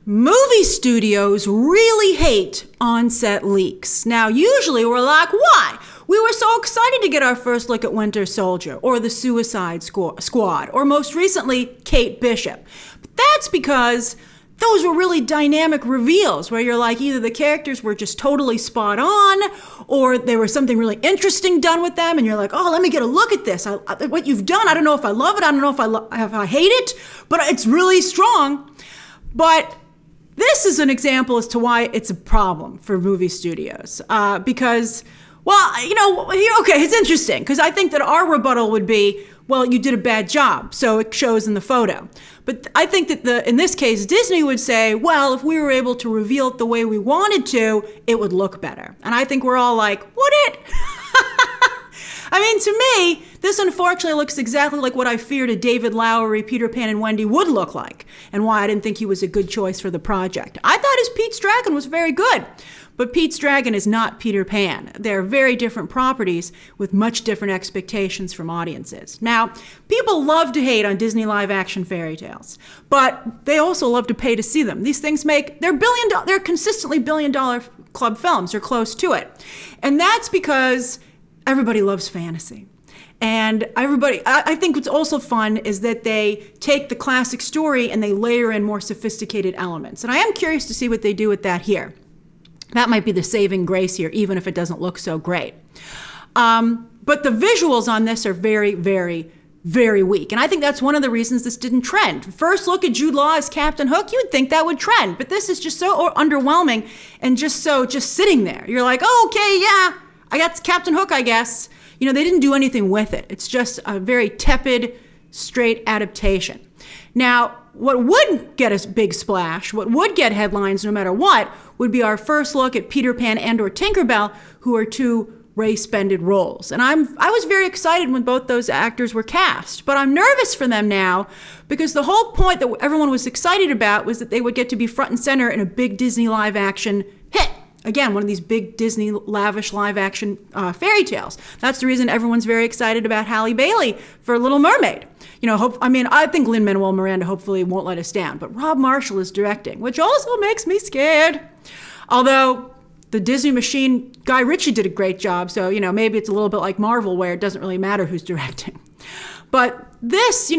Movie studios really hate on-set leaks. Now, usually we're like, why? We were so excited to get our first look at Winter Soldier, or The Suicide Squad, or most recently, Kate Bishop. But that's because those were really dynamic reveals where you're like, either the characters were just totally spot on, or there was something really interesting done with them, and you're like, oh, let me get a look at this. What you've done, I don't know if I love it, I don't know if I hate it, but it's really strong. But this is an example as to why it's a problem for movie studios. Because, well, okay, it's interesting, because I think that our rebuttal would be, well, you did a bad job, so it shows in the photo. But I think that in this case, Disney would say, well, if we were able to reveal it the way we wanted to, it would look better. And I think we're all like, would it? I mean, to me, this unfortunately looks exactly like what I feared a David Lowery, Peter Pan and Wendy would look like, and why I didn't think he was a good choice for the project. I thought his Pete's Dragon was very good, but Pete's Dragon is not Peter Pan. They're very different properties with much different expectations from audiences. Now, people love to hate on Disney live-action fairy tales, but they also love to pay to see them. These things they're consistently billion-dollar club films, or close to it. And that's because everybody loves fantasy. And I think what's also fun is that they take the classic story and they layer in more sophisticated elements. And I am curious to see what they do with that here. That might be the saving grace here, even if it doesn't look so great. But the visuals on this are very, very, very weak. And I think that's one of the reasons this didn't trend. First look at Jude Law as Captain Hook, you would think that would trend. But this is just so underwhelming and just sitting there. You're like, oh, okay, yeah, I got Captain Hook, I guess. They didn't do anything with it. It's just a very tepid, straight adaptation. Now, what would get a big splash, what would get headlines no matter what, would be our first look at Peter Pan and or Tinkerbell, who are two race-bended roles. And I was very excited when both those actors were cast, but I'm nervous for them now because the whole point that everyone was excited about was that they would get to be front and center in a big Disney live-action hit. Again, one of these big Disney lavish live-action fairy tales. That's the reason everyone's very excited about Halle Bailey for Little Mermaid. I think Lin-Manuel Miranda hopefully won't let us down, but Rob Marshall is directing, which also makes me scared. Although the Disney machine, Guy Ritchie did a great job, so, maybe it's a little bit like Marvel where it doesn't really matter who's directing. But this,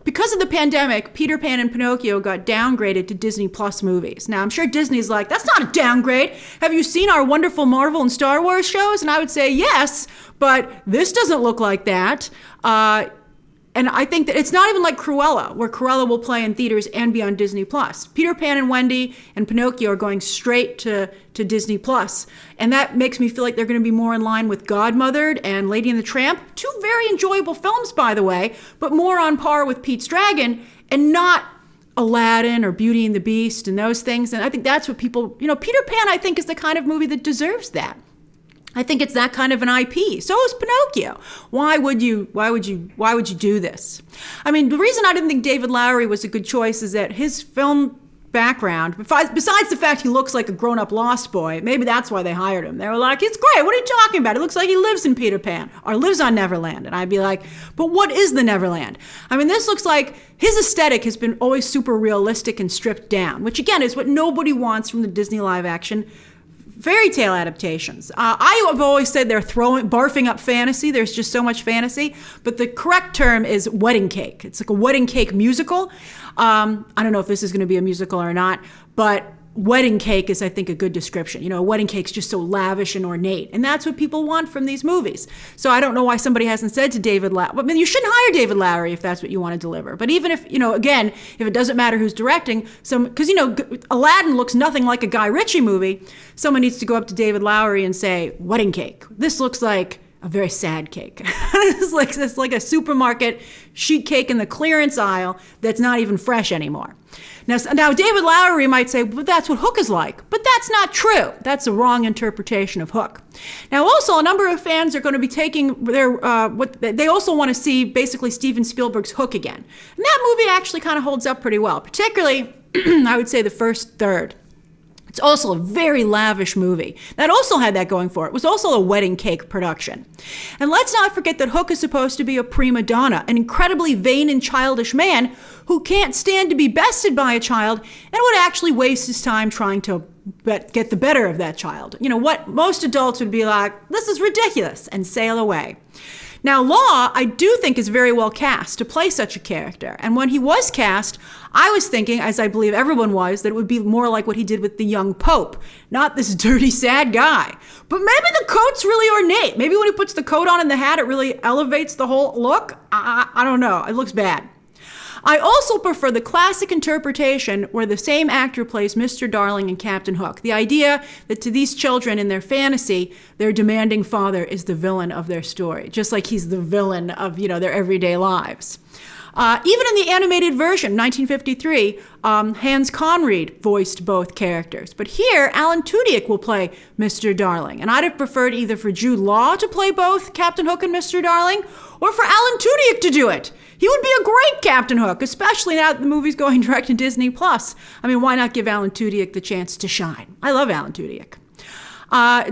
because of the pandemic, Peter Pan and Pinocchio got downgraded to Disney Plus movies. Now, I'm sure Disney's like, that's not a downgrade. Have you seen our wonderful Marvel and Star Wars shows? And I would say yes, but this doesn't look like that. And I think that it's not even like Cruella, where Cruella will play in theaters and be on Disney Plus. Peter Pan and Wendy and Pinocchio are going straight to Disney Plus. And that makes me feel like they're going to be more in line with Godmothered and Lady and the Tramp. Two very enjoyable films, by the way, but more on par with Pete's Dragon and not Aladdin or Beauty and the Beast and those things. And I think that's what people, Peter Pan, I think, is the kind of movie that deserves that. I think it's that kind of an IP. So is Pinocchio. Why would you do this? I mean, the reason I didn't think David Lowery was a good choice is that his film background, besides the fact he looks like a grown-up Lost Boy, maybe that's why they hired him. They were like, it's great, what are you talking about? It looks like he lives in Peter Pan or lives on Neverland. And I'd be like, but what is the Neverland? I mean, this looks like his aesthetic has been always super realistic and stripped down, which again is what nobody wants from the Disney live-action fairy tale adaptations. I have always said they're barfing up fantasy. There's just so much fantasy. But the correct term is wedding cake. It's like a wedding cake musical. I don't know if this is going to be a musical or not, but wedding cake is, I think, a good description. A wedding cake's just so lavish and ornate. And that's what people want from these movies. So I don't know why somebody hasn't said to David Lowery. I mean, you shouldn't hire David Lowery if that's what you want to deliver. But even if, again, if it doesn't matter who's directing, because, Aladdin looks nothing like a Guy Ritchie movie, someone needs to go up to David Lowery and say, wedding cake. This looks like a very sad cake. It's like a supermarket sheet cake in the clearance aisle that's not even fresh anymore. Now David Lowery might say, but that's what Hook is like. But that's not true. That's a wrong interpretation of Hook. Now also, a number of fans are going to be taking they also want to see basically Steven Spielberg's Hook again. And that movie actually kind of holds up pretty well, particularly, I would say, the first third. It's also a very lavish movie. That also had that going for it. It was also a wedding cake production. And let's not forget that Hook is supposed to be a prima donna, an incredibly vain and childish man who can't stand to be bested by a child and would actually waste his time trying to get the better of that child. You know, what most adults would be like, this is ridiculous, and sail away. Now, Law, I do think is very well cast to play such a character. And when he was cast, I was thinking, as I believe everyone was, that it would be more like what he did with the young Pope, not this dirty, sad guy. But maybe the coat's really ornate. Maybe when he puts the coat on and the hat, it really elevates the whole look. I don't know. It looks bad. I also prefer the classic interpretation where the same actor plays Mr. Darling and Captain Hook. The idea that to these children in their fantasy, their demanding father is the villain of their story, just like he's the villain of, their everyday lives. Even in the animated version, 1953, Hans Conried voiced both characters. But here, Alan Tudyk will play Mr. Darling. And I'd have preferred either for Jude Law to play both Captain Hook and Mr. Darling, or for Alan Tudyk to do it. He would be a great Captain Hook, especially now that the movie's going direct to Disney+. I mean, why not give Alan Tudyk the chance to shine? I love Alan Tudyk.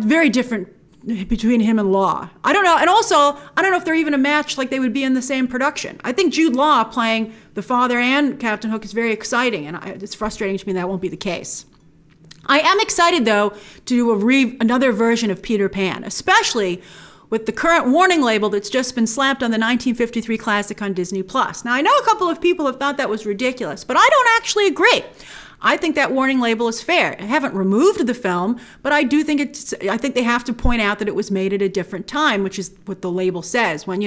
Very different between him and Law. I don't know. And also, I don't know if they're even a match like they would be in the same production. I think Jude Law playing the father and Captain Hook is very exciting, and it's frustrating to me that won't be the case. I am excited, though, to do another version of Peter Pan, especially with the current warning label that's just been slapped on the 1953 classic on Disney+. Now, I know a couple of people have thought that was ridiculous, but I don't actually agree. I think that warning label is fair. I haven't removed the film, but I do think I think they have to point out that it was made at a different time, which is what the label says when,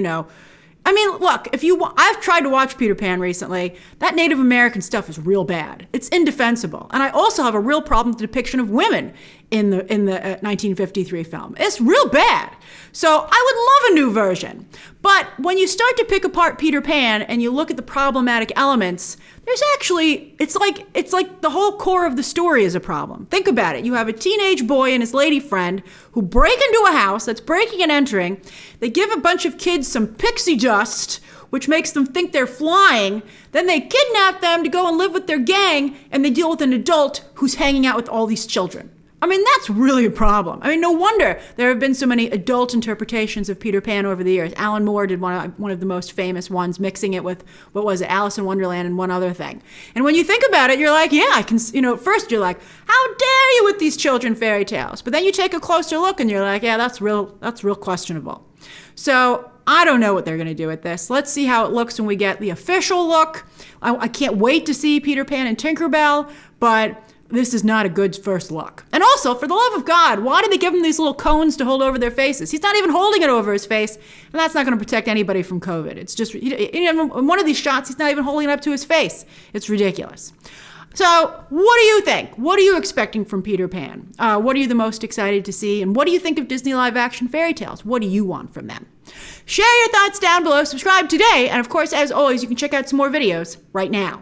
I mean, look, I've tried to watch Peter Pan recently. That Native American stuff is real bad. It's indefensible. And I also have a real problem with the depiction of women in the 1953 film. It's real bad. So I would love a new version. But when you start to pick apart Peter Pan and you look at the problematic elements, there's actually, it's like the whole core of the story is a problem. Think about it. You have a teenage boy and his lady friend who break into a house that's breaking and entering. They give a bunch of kids some pixie dust, which makes them think they're flying. Then they kidnap them to go and live with their gang, and they deal with an adult who's hanging out with all these children. I mean, that's really a problem. I mean, no wonder there have been so many adult interpretations of Peter Pan over the years. Alan Moore did one of the most famous ones, mixing it with, Alice in Wonderland and one other thing. And when you think about it, you're like, yeah, I can, first you're like, how dare you with these children fairy tales? But then you take a closer look and you're like, yeah, that's real questionable. So I don't know what they're going to do with this. Let's see how it looks when we get the official look. I can't wait to see Peter Pan and Tinkerbell, but this is not a good first look. And also, for the love of God, why did they give him these little cones to hold over their faces? He's not even holding it over his face, and that's not going to protect anybody from COVID. It's just, in one of these shots, he's not even holding it up to his face. It's ridiculous. So, what do you think? What are you expecting from Peter Pan? What are you the most excited to see? And what do you think of Disney live-action fairy tales? What do you want from them? Share your thoughts down below, subscribe today, and of course, as always, you can check out some more videos right now.